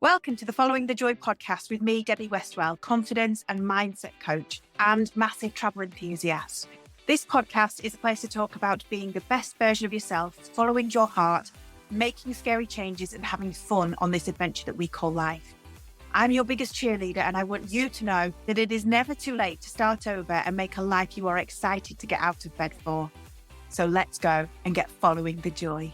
Welcome to the Following the Joy podcast with me, Debbie Westwell, confidence and mindset coach and massive travel enthusiast. This podcast is a place to talk about being the best version of yourself, following your heart, making scary changes and having fun on this adventure that we call life. I'm your biggest cheerleader and I want you to know that it is never too late to start over and make a life you are excited to get out of bed for. So let's go and get following the joy.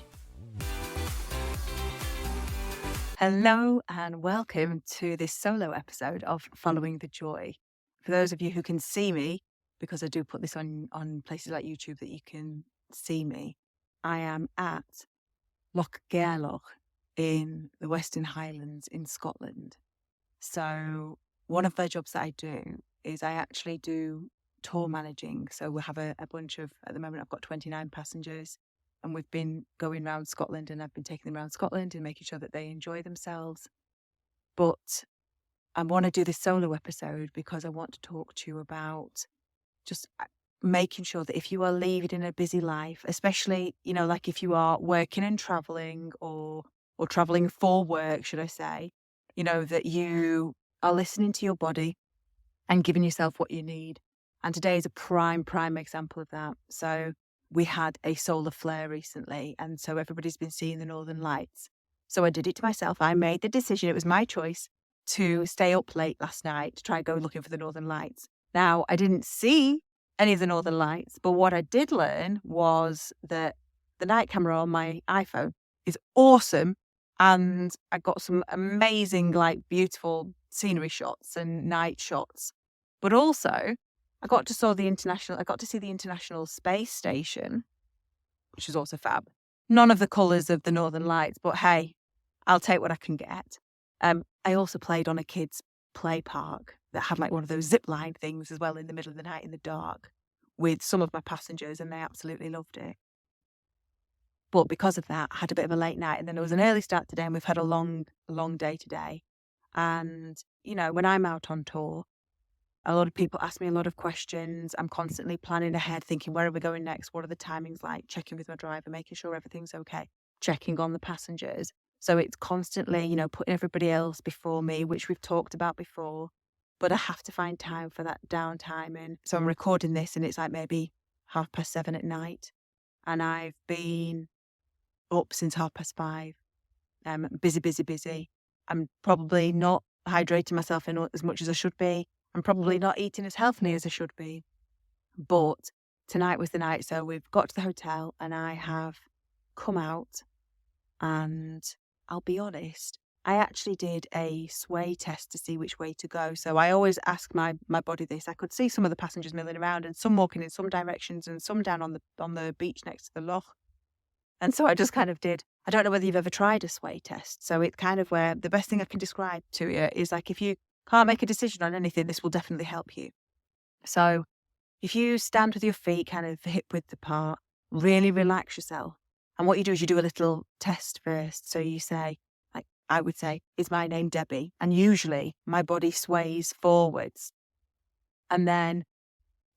Hello and welcome to this solo episode of Following the Joy. For those of you who can see me, because I do put this on places like YouTube that you can see me, I am at Loch Gairloch in the Western Highlands in Scotland. So one of the jobs that I do is I actually do tour managing. So we have a bunch of, at the moment I've got 29 passengers. And we've been going around Scotland and I've been taking them around Scotland and making sure that they enjoy themselves. But I want to do this solo episode because I want to talk to you about just making sure that if you are leading a busy life, especially, like if you are working and traveling or traveling for work, should I say, that you are listening to your body and giving yourself what you need. And today is a prime example of that. So we had a solar flare recently, and so everybody's been seeing the Northern Lights. So I did it to myself. I made the decision, it was my choice, to stay up late last night to try and go looking for the Northern Lights. Now, I didn't see any of the Northern Lights, but what I did learn was that the night camera on my iPhone is awesome, and I got some amazing, beautiful scenery shots and night shots. But also, I got to see the International Space Station, which is also fab. None of the colours of the Northern Lights, but hey, I'll take what I can get. I also played on a kids' play park that had one of those zip line things as well in the middle of the night in the dark with some of my passengers, and they absolutely loved it. But because of that, I had a bit of a late night, and then there was an early start today, and we've had a long day today. And, when I'm out on tour, a lot of people ask me a lot of questions. I'm constantly planning ahead, thinking, where are we going next? What are the timings like? Checking with my driver, making sure everything's okay. Checking on the passengers. So it's constantly, putting everybody else before me, which we've talked about before. But I have to find time for that downtime. And so I'm recording this and it's maybe 7:30 at night. And I've been up since 5:30. Busy. I'm probably not hydrating myself in as much as I should be. I'm probably not eating as healthily as I should be. But tonight was the night. So we've got to the hotel and I have come out, and I'll be honest, I actually did a sway test to see which way to go. So I always ask my body this. I could see some of the passengers milling around and some walking in some directions and some down on the beach next to the loch. And so I just kind of did. I don't know whether you've ever tried a sway test. So it's kind of where the best thing I can describe to you is if you can't make a decision on anything, this will definitely help you. So if you stand with your feet kind of hip width apart, really relax yourself. And what you do is you do a little test first. So you say, I would say, is my name Debbie? And usually my body sways forwards. And then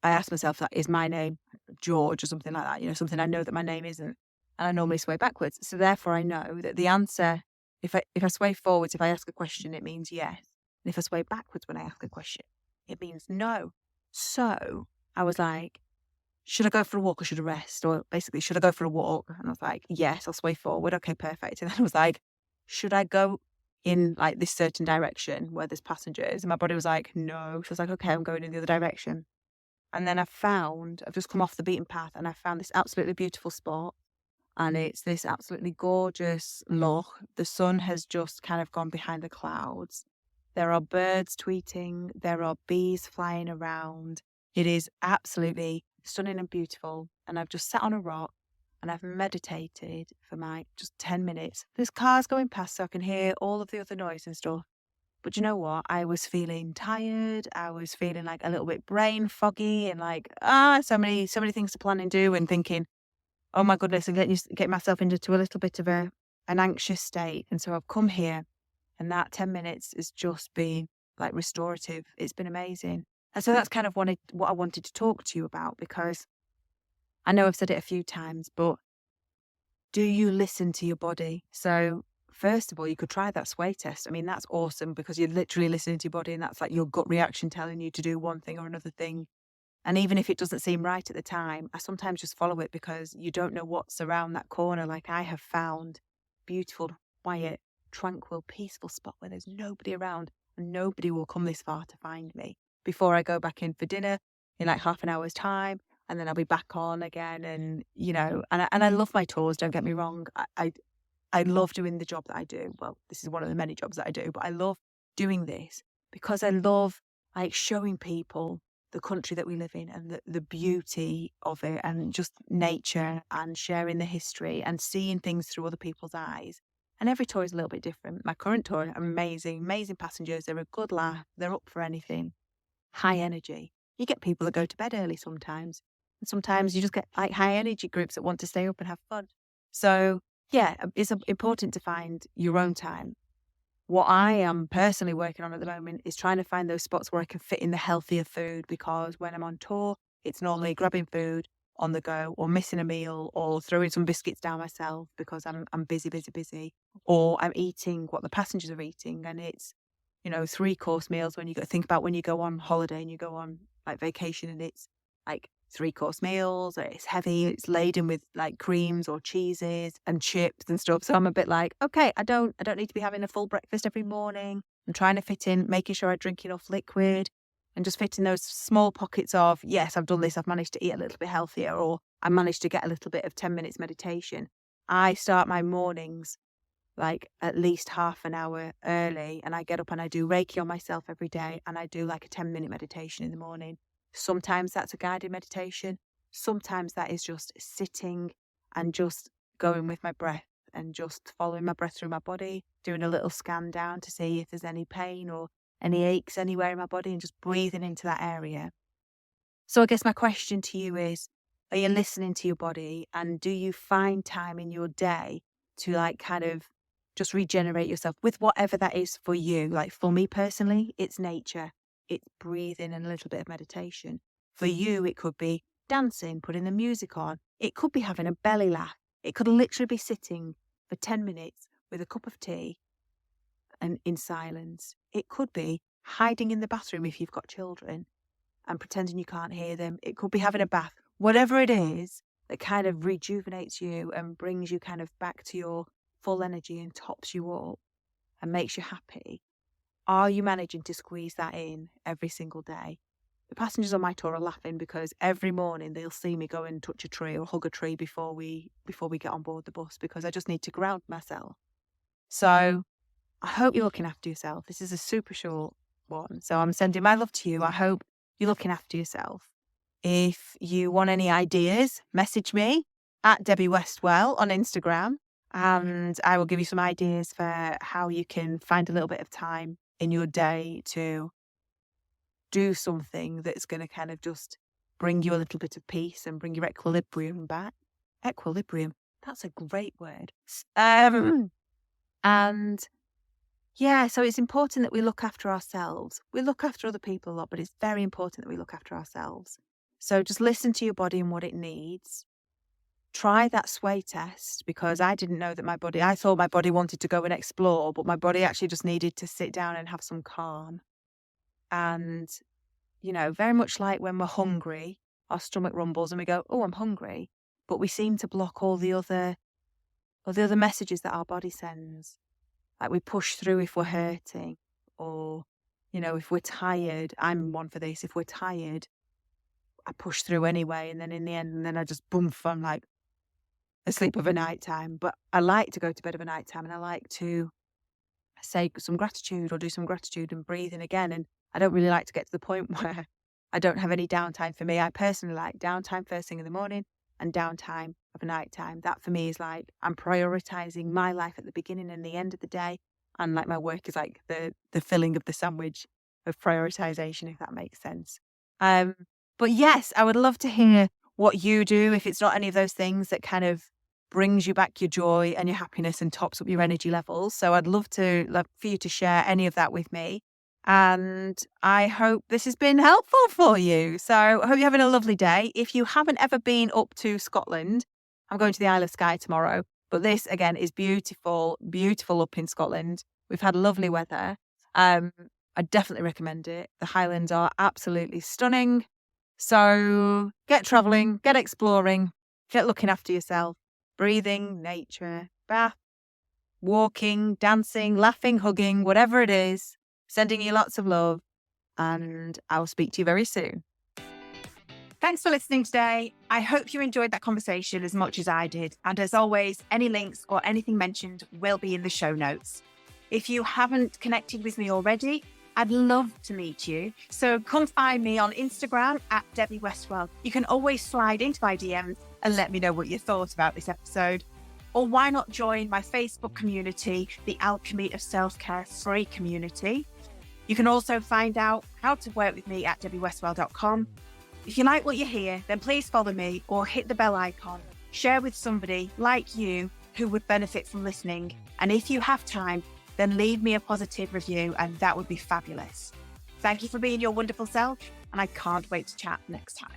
I ask myself, is my name George or something like that? Something I know that my name isn't. And I normally sway backwards. So therefore I know that the answer, if I sway forwards, if I ask a question, it means yes. And if I sway backwards when I ask a question, it means no. So I was like, should I go for a walk or should I rest? Or basically, should I go for a walk? And I was like, yes, I'll sway forward. Okay, perfect. And then I was like, should I go in this certain direction where there's passengers? And my body was like, no. So I was like, okay, I'm going in the other direction. And then I've just come off the beaten path and I found this absolutely beautiful spot. And it's this absolutely gorgeous loch. The sun has just kind of gone behind the clouds. There are birds tweeting. There are bees flying around. It is absolutely stunning and beautiful. And I've just sat on a rock and I've meditated for just 10 minutes. There's cars going past so I can hear all of the other noise and stuff. But you know what? I was feeling tired. I was feeling a little bit brain foggy and so many things to plan and do, and thinking, oh my goodness, and get myself into a little bit of an anxious state. And so I've come here, and that 10 minutes has just been restorative. It's been amazing. And so that's kind of what I wanted to talk to you about, because I know I've said it a few times, but do you listen to your body? So first of all, you could try that sway test. I mean, that's awesome because you're literally listening to your body and that's like your gut reaction telling you to do one thing or another thing. And even if it doesn't seem right at the time, I sometimes just follow it because you don't know what's around that corner. Like I have found beautiful, quiet, tranquil, peaceful spot where there's nobody around and nobody will come this far to find me before I go back in for dinner in like half an hour's time. And then I'll be back on again. And, and I love my tours, don't get me wrong. I love doing the job that I do. Well, this is one of the many jobs that I do, but I love doing this because I love like showing people the country that we live in and the beauty of it and just nature and sharing the history and seeing things through other people's eyes. And every tour is a little bit different. My current tour, amazing passengers. They're a good laugh. They're up for anything. High energy. You get people that go to bed early sometimes. And sometimes you just get like high energy groups that want to stay up and have fun. So yeah, it's important to find your own time. What I am personally working on at the moment is trying to find those spots where I can fit in the healthier food because when I'm on tour, it's normally grabbing food on the go or missing a meal or throwing some biscuits down myself because I'm busy, or I'm eating what the passengers are eating. And it's, 3-course meals when you think about when you go on holiday and you go on like vacation and it's like 3-course meals, it's heavy, it's laden with like creams or cheeses and chips and stuff. So I'm a bit like, okay, I don't need to be having a full breakfast every morning. I'm trying to fit in, making sure I drink enough liquid and just fit in those small pockets of, yes, I've done this, I've managed to eat a little bit healthier or I managed to get a little bit of 10 minutes meditation. I start my mornings like at least half an hour early and I get up and I do Reiki on myself every day and I do like a 10-minute meditation in the morning. Sometimes that's a guided meditation. Sometimes that is just sitting and just going with my breath and just following my breath through my body, doing a little scan down to see if there's any pain or any aches anywhere in my body and just breathing into that area. So I guess my question to you is, are you listening to your body and do you find time in your day to like kind of just regenerate yourself with whatever that is for you? Like for me personally, it's nature. It's breathing and a little bit of meditation. For you, it could be dancing, putting the music on. It could be having a belly laugh. It could literally be sitting for 10 minutes with a cup of tea and in silence. It could be hiding in the bathroom if you've got children and pretending you can't hear them. It could be having a bath. Whatever it is that kind of rejuvenates you and brings you kind of back to your full energy and tops you up and makes you happy. Are you managing to squeeze that in every single day? The passengers on my tour are laughing because every morning they'll see me go and touch a tree or hug a tree before we get on board the bus because I just need to ground myself. So I hope you're looking after yourself. This is a super short one. So I'm sending my love to you. I hope you're looking after yourself. If you want any ideas, message me at Debbie Westwell on Instagram and I will give you some ideas for how you can find a little bit of time in your day to do something that's going to kind of just bring you a little bit of peace and bring your equilibrium back. Equilibrium, that's a great word. And yeah, so it's important that we look after ourselves. We look after other people a lot, but it's very important that we look after ourselves. So just listen to your body and what it needs. Try that sway test because I didn't know that I thought my body wanted to go and explore, but my body actually just needed to sit down and have some calm. And, very much like when we're hungry, our stomach rumbles and we go, oh, I'm hungry. But we seem to block all the other messages that our body sends. Like we push through if we're hurting or, if we're tired. I'm one for this. If we're tired, I push through anyway. And then in the end, I just boom, I'm like asleep of a night time. But I like to go to bed of a night time and I like to say some gratitude or do some gratitude and breathe in again. And I don't really like to get to the point where I don't have any downtime. For me, I personally like downtime first thing in the morning and downtime of a night time. That for me is like I'm prioritizing my life at the beginning and the end of the day. And like my work is like the filling of the sandwich of prioritization, if that makes sense. But yes, I would love to hear what you do if it's not any of those things that kind of brings you back your joy and your happiness and tops up your energy levels. So I'd love for you to share any of that with me. And I hope this has been helpful for you. So I hope you're having a lovely day. If you haven't ever been up to Scotland, I'm going to the Isle of Skye tomorrow. But this, again, is beautiful, beautiful up in Scotland. We've had lovely weather. I definitely recommend it. The Highlands are absolutely stunning. So get travelling, get exploring, get looking after yourself, breathing, nature, bath, walking, dancing, laughing, hugging, whatever it is, sending you lots of love. And I will speak to you very soon. Thanks for listening today. I hope you enjoyed that conversation as much as I did. And as always, any links or anything mentioned will be in the show notes. If you haven't connected with me already, I'd love to meet you. So come find me on Instagram at Debbie Westwell. You can always slide into my DMs and let me know what you thought about this episode. Or why not join my Facebook community, the Alchemy of Self-Care free community. You can also find out how to work with me at debbiewestwell.com. If you like what you hear, then please follow me or hit the bell icon. Share with somebody like you who would benefit from listening. And if you have time, then leave me a positive review and that would be fabulous. Thank you for being your wonderful self, and I can't wait to chat next time.